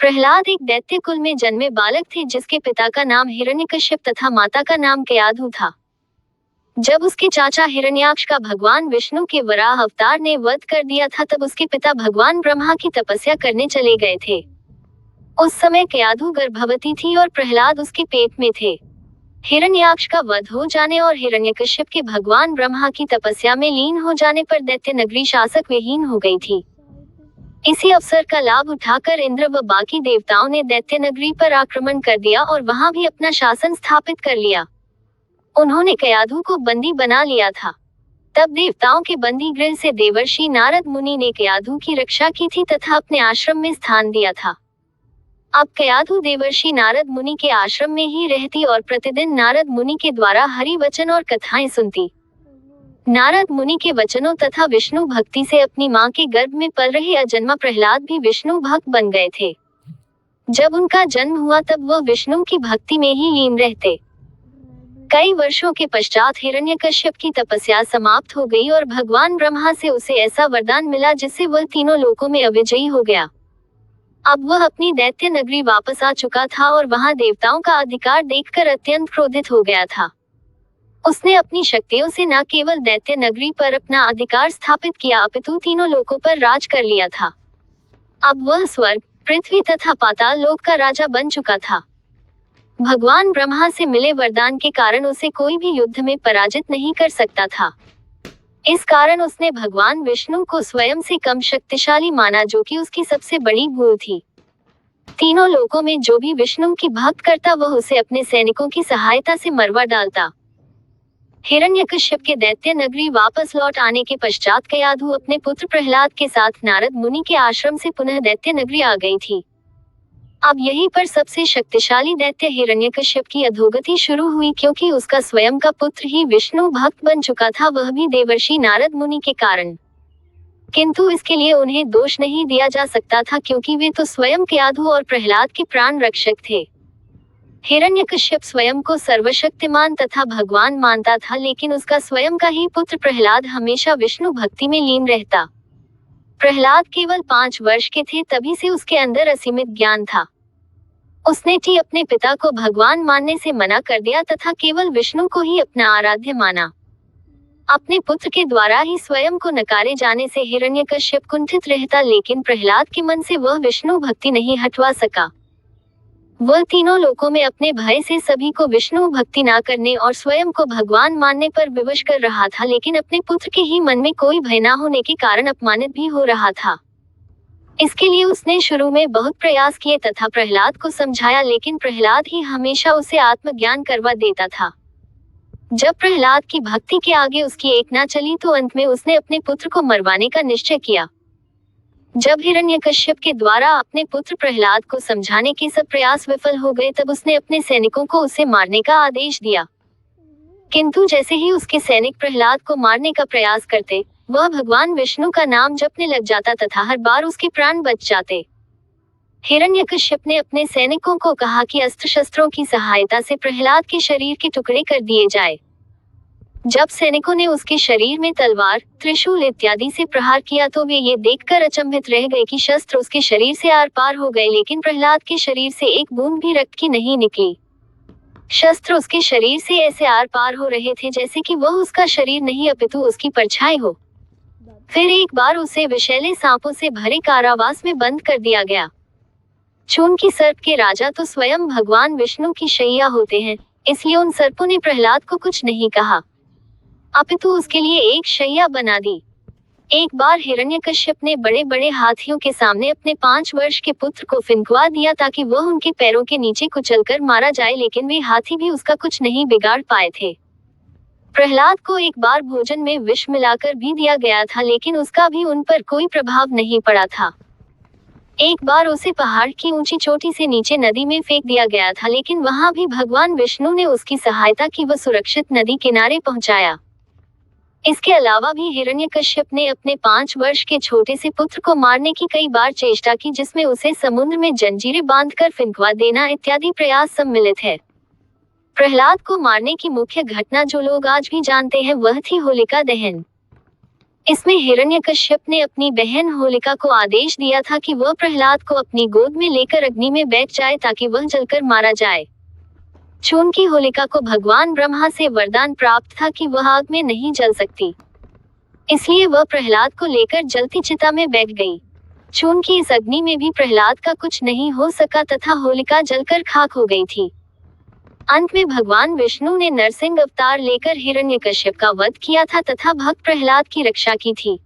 प्रहलाद एक दैत्य कुल में जन्मे बालक थे जिसके पिता का नाम हिरण्यकश्यप तथा माता का नाम कयाधु था। जब उसके चाचा हिरण्याक्ष का भगवान विष्णु के वराह अवतार ने वध कर दिया था तब उसके पिता भगवान ब्रह्मा की तपस्या करने चले गए थे। उस समय कयाधु गर्भवती थी और प्रहलाद उसके पेट में थे। हिरण्याक्ष का वध हो जाने और हिरण्यकश्यप के भगवान ब्रह्मा की तपस्या में लीन हो जाने पर दैत्य नगरी शासक विहीन हो गई थी। इसी अवसर का लाभ उठाकर इंद्र व बाकी देवताओं ने दैत्य नगरी पर आक्रमण कर दिया और वहां भी अपना शासन स्थापित कर लिया। उन्होंने कयाधु को बंदी बना लिया था। तब देवताओं के बंदी गृह से देवर्षि नारद मुनि ने कयाधु की रक्षा की थी तथा अपने आश्रम में स्थान दिया था। अब कयाधु देवर्षि नारद मुनि के आश्रम में ही रहती और प्रतिदिन नारद मुनि के द्वारा हरि वचन और कथाएं सुनती। नारद मुनि के वचनों तथा विष्णु भक्ति से अपनी मां के गर्भ में पल रहे अजन्मा प्रहलाद भी विष्णु भक्त बन गए थे। जब उनका जन्म हुआ तब वह विष्णु की भक्ति में ही लीन रहते। कई वर्षों के पश्चात हिरण्यकश्यप की तपस्या समाप्त हो गई और भगवान ब्रह्मा से उसे ऐसा वरदान मिला जिससे वह तीनों लोकों में अविजयी हो गया। अब वह अपनी दैत्य नगरी वापस आ चुका था और वहां देवताओं का अधिकार देखकर अत्यंत क्रोधित हो गया था। उसने अपनी शक्तियों से न केवल दैत्य नगरी पर अपना अधिकार स्थापित किया अपितु तीनों लोकों पर राज कर लिया था। अब वह स्वर्ग, पृथ्वी तथा पाताल लोक का राजा बन चुका था। भगवान ब्रह्मा से मिले वरदान के कारण उसे कोई भी युद्ध में पराजित नहीं कर सकता था। इस कारण उसने भगवान विष्णु को स्वयं से कम शक्तिशाली माना, जो कि उसकी सबसे बड़ी भूल थी। तीनों लोकों में जो भी विष्णु की भक्त करता वह उसे अपने सैनिकों की सहायता से मरवा डालता। हिरण्यकश्यप के दैत्य नगरी वापस लौट आने के पश्चात कयाधु अपने पुत्र प्रहलाद के साथ नारद मुनि के आश्रम से पुनः दैत्य नगरी आ गई थी। अब यहीं पर सबसे शक्तिशाली दैत्य हिरण्यकश्यप की अधोगति शुरू हुई, क्योंकि उसका स्वयं का पुत्र ही विष्णु भक्त बन चुका था, वह भी देवर्षि नारद मुनि के कारण। किंतु इसके लिए उन्हें दोष नहीं दिया जा सकता था, क्योंकि वे तो स्वयं कयाधु और प्रहलाद के प्राण रक्षक थे। हिरण्यकश्यप स्वयं को सर्वशक्तिमान तथा भगवान मानता था, लेकिन उसका स्वयं का ही पुत्र प्रहलाद हमेशा विष्णु भक्ति में लीन रहता। प्रहलाद केवल 5 वर्ष के थे, तभी से उसके अंदर असीमित ज्ञान था। उसने ही अपने पिता को भगवान मानने से मना कर दिया तथा केवल विष्णु को ही अपना आराध्य माना। अपने पुत्र के द्वारा ही स्वयं को नकारे जाने से हिरण्यकश्यप कुंठित रहता, लेकिन प्रहलाद के मन से वह विष्णु भक्ति नहीं हटवा सका। वह तीनों लोकों में अपने भय से सभी को विष्णु भक्ति ना करने और स्वयं को भगवान मानने पर विवश कर रहा था, लेकिन अपने पुत्र के ही मन में कोई भय ना होने के कारण अपमानित भी हो रहा था। इसके लिए उसने शुरू में बहुत प्रयास किए तथा प्रहलाद को समझाया, लेकिन प्रहलाद ही हमेशा उसे आत्मज्ञान करवा देता था। जब प्रहलाद की भक्ति के आगे उसकी एक ना चली तो अंत में उसने अपने पुत्र को मरवाने का निश्चय किया। जब हिरण्यकश्यप के द्वारा अपने पुत्र प्रहलाद को समझाने के सब प्रयास विफल हो गए तब उसने अपने सैनिकों को उसे मारने का आदेश दिया। किंतु जैसे ही उसके सैनिक प्रहलाद को मारने का प्रयास करते, वह भगवान विष्णु का नाम जपने लग जाता तथा हर बार उसके प्राण बच जाते। हिरण्यकश्यप ने अपने सैनिकों को कहा कि अस्त्र शस्त्रों की सहायता से प्रहलाद के शरीर के टुकड़े कर दिए जाए। जब सैनिकों ने उसके शरीर में तलवार, त्रिशूल इत्यादि से प्रहार किया तो वे ये देखकर अचंभित रह गए कि शस्त्र उसके शरीर से आर पार हो गए, लेकिन प्रहलाद के शरीर से एक बूंद भी रक्त की नहीं निकली। शस्त्र उसके शरीर से ऐसे आर पार हो रहे थे जैसे कि वह उसका शरीर नहीं अपितु उसकी परछाई हो। फिर एक बार उसे विषैले सांपों से भरे कारावास में बंद कर दिया गया। चूंकि सर्प के राजा तो स्वयं भगवान विष्णु की शैया होते हैं, इसलिए उन सर्पों ने प्रहलाद को कुछ नहीं कहा, अपितु उसके लिए एक शैया बना दी। एक बार हिरण्यकश्यप ने बड़े बड़े हाथियों के सामने अपने 5 वर्ष के पुत्र को फिंकवा दिया ताकि वह उनके पैरों के नीचे कुचलकर मारा जाए, लेकिन वे हाथी भी उसका कुछ नहीं बिगाड़ पाए थे। प्रहलाद को एक बार भोजन में विष मिलाकर भी दिया गया था, लेकिन उसका भी उन पर कोई प्रभाव नहीं पड़ा था। एक बार उसे पहाड़ की ऊंची चोटी से नीचे नदी में फेंक दिया गया था, लेकिन वहां भी भगवान विष्णु ने उसकी सहायता की, वह सुरक्षित नदी किनारे पहुंचाया। इसके अलावा भी हिरण्यकश्यप ने अपने 5 वर्ष के छोटे से पुत्र को मारने की कई बार चेष्टा की, जिसमें उसे समुद्र में जंजीरें बांधकर फिंकवा देना इत्यादि प्रयास सम्मिलित है। प्रहलाद को मारने की मुख्य घटना जो लोग आज भी जानते हैं वह थी होलिका दहन। इसमें हिरण्यकश्यप ने अपनी बहन होलिका को आदेश दिया था कि वह प्रहलाद को अपनी गोद में लेकर अग्नि में बैठ जाए ताकि वह जलकर मारा जाए। चूंकि होलिका को भगवान ब्रह्मा से वरदान प्राप्त था कि वह आग में नहीं जल सकती, इसलिए वह प्रहलाद को लेकर जलती चिता में बैठ गई। चूंकि इस अग्नि में भी प्रहलाद का कुछ नहीं हो सका तथा होलिका जलकर खाक हो गई थी। अंत में भगवान विष्णु ने नरसिंह अवतार लेकर हिरण्यकश्यप का वध किया था तथा भक्त प्रहलाद की रक्षा की थी।